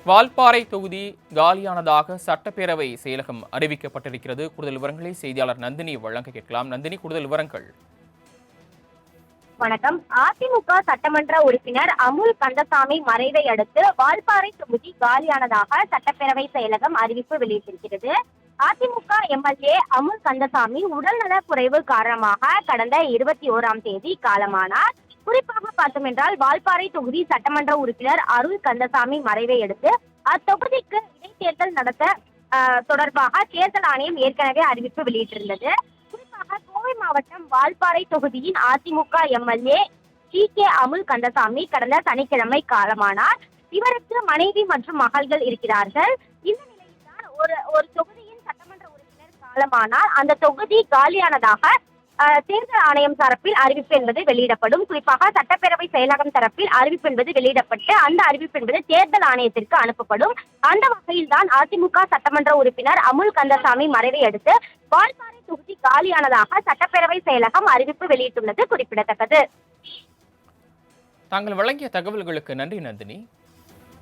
வால்பாறை தொகுதி காலியானதாக சட்டப்பேரவை செயலகம் அறிவிக்கப்பட்டிருக்கிறது. கூடுதல் விவரங்களை செய்தியாளர் நந்தினி வழங்க கேட்கலாம். நந்தினி, கூடுதல் விவரங்கள். வணக்கம். அதிமுக சட்டமன்ற உறுப்பினர் அமுல் கந்தசாமி மறைவை அடுத்து வால்பாறை தொகுதி காலியானதாக சட்டப்பேரவை செயலகம் அறிவிப்பு வெளியிட்டிருக்கிறது. அதிமுக எம்எல்ஏ அமுல் கந்தசாமி உடல்நலக் குறைவு காரணமாக கடந்த 21ஆம் தேதி காலமானார். குறிப்பாக பார்த்தோம் என்றால் வால்பாறை தொகுதி சட்டமன்ற உறுப்பினர் அருள் கந்தசாமி மறைவை அடுத்து அத்தொகுதிக்கு இடைத்தேர்தல் நடத்த தொடர்பாக தேர்தல் ஆணையம் ஏற்கனவே அறிவிப்பு வெளியிட்டிருந்தது. குறிப்பாக கோவை மாவட்டம் வால்பாறை தொகுதியின் அதிமுக எம்எல்ஏ அமுல் கந்தசாமி கடந்த சனிக்கிழமை காலமானார். இவருக்கு மனைவி மற்றும் மகள்கள் இருக்கிறார்கள். இந்த நிலையில்தான் ஒரு தொகுதியின் சட்டமன்ற உறுப்பினர் காலமானால் அந்த தொகுதி காலியானதாக தேர்தல் ஆணையம் தரப்பில் அறிவிப்பு என்பது வெளியிடப்படும். குறிப்பாக சட்டப்பேரவை செயலகம் தரப்பில் அறிவிப்பு என்பது வெளியிடப்பட்டு அந்த அறிவிப்பு என்பது தேர்தல் ஆணையத்திற்கு அனுப்பப்படும். அந்த வகையில் தான் அதிமுக சட்டமன்ற உறுப்பினர் அமுல் கந்தசாமி மறைவை அடுத்து வால்பாறை தொகுதி காலியானதாக சட்டப்பேரவை செயலகம் அறிவிப்பு வெளியிட்டுள்ளது குறிப்பிடத்தக்கது. தாங்கள் வழங்கிய தகவல்களுக்கு நன்றி நந்தினி.